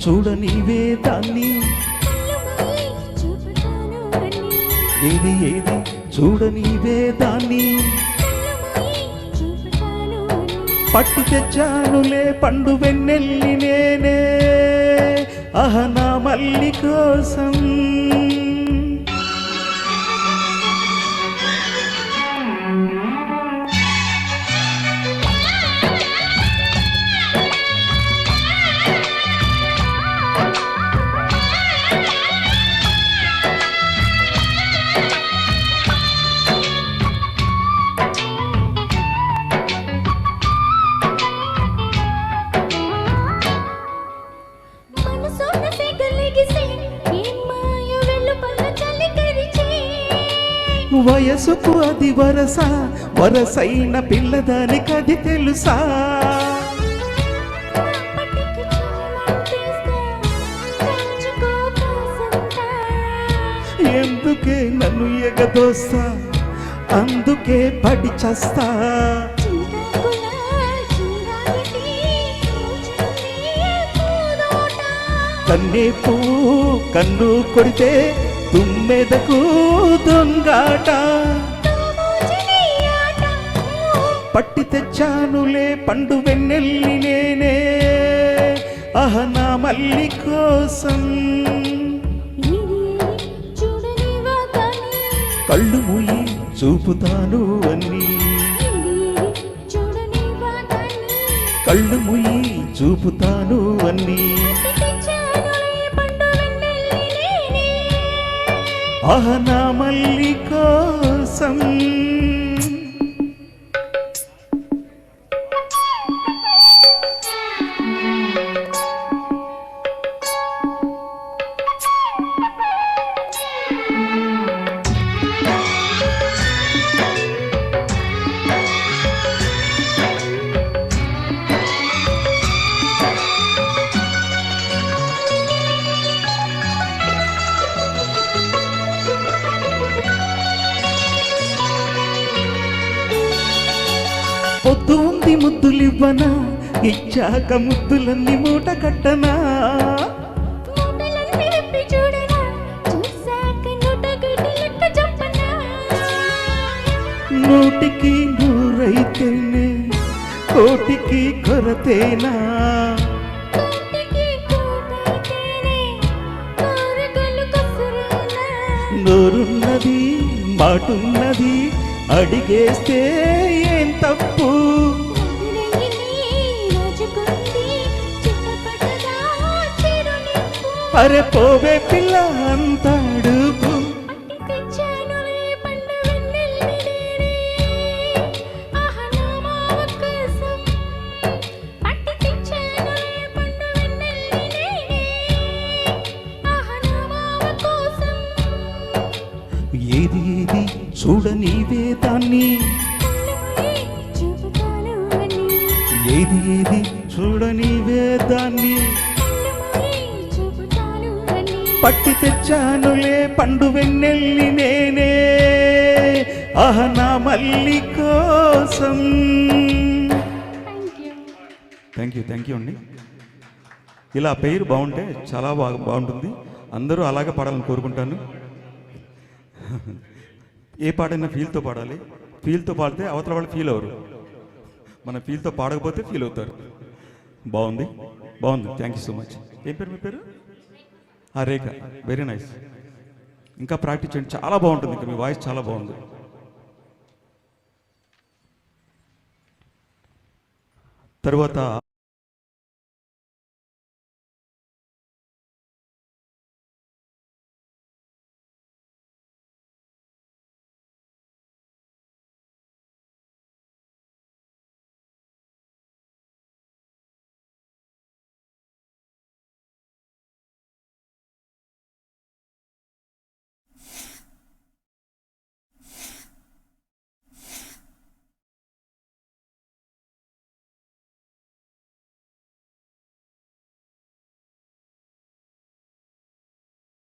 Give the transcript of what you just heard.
చూడనివే దాన్ని, ఏది ఏది చూడనివే దాన్ని, పట్టి తెచ్చానులే పండు వెన్నెల్లి నేనే, నా మల్లి కోసం. వయసుకు అది వరస, వరసైన పిల్లదానికి అది తెలుసా? ఎందుకే నన్ను ఎగదోస్తా, అందుకే పడి చస్తా. కన్నే పువ్వు కన్ను కొడితే తుమ్మెదకు దొంగాట, పట్టి తెచ్చానులే పండు వెన్నెల్లి నేనే, నా మల్లి కోసం. కళ్ళు మూయి చూపుతాను అన్ని, కళ్ళు మూయి చూపుతాను అన్ని, నా మల్లి కోసం. పొద్దు ఉంది ముద్దులివ్వనా, ఇచ్చాక ముద్దులన్నీ మూట కట్టనా? నూటికి నూరైతేనే కోటికి కొరతేనా? నోరున్నది మాటున్నది, అడిగేస్తే ఏం తప్పు? అరే పోవే పిల్ల అంతాడుపు. ఏది ఏది చూడనివే దాన్ని, ఏది ఏది చూడనివే దాన్ని, పట్టి తెచ్చానులే పండు వెన్నెల్లి నేనే, నా మల్లి కోసం. థ్యాంక్ యూ అండి. ఇలా పేరు బాగుంటే చాలా బాగుంటుంది. అందరూ అలాగే పాడాలని కోరుకుంటాను. ఏ పాటైనా ఫీల్తో పాడాలి. ఫీల్తో పాడితే అవతల వాళ్ళు ఫీల్ అవ్వరు, మన ఫీల్తో పాడకపోతే ఫీల్ అవుతారు. బాగుంది. Thank you so much. ఏం పేరు మీ పేరు? రేఖ. Very nice. ఇంకా ప్రాక్టీస్ చేయండి, చాలా బాగుంటుంది. ఇంకా మీ వాయిస్ చాలా బాగుంది. తరువాత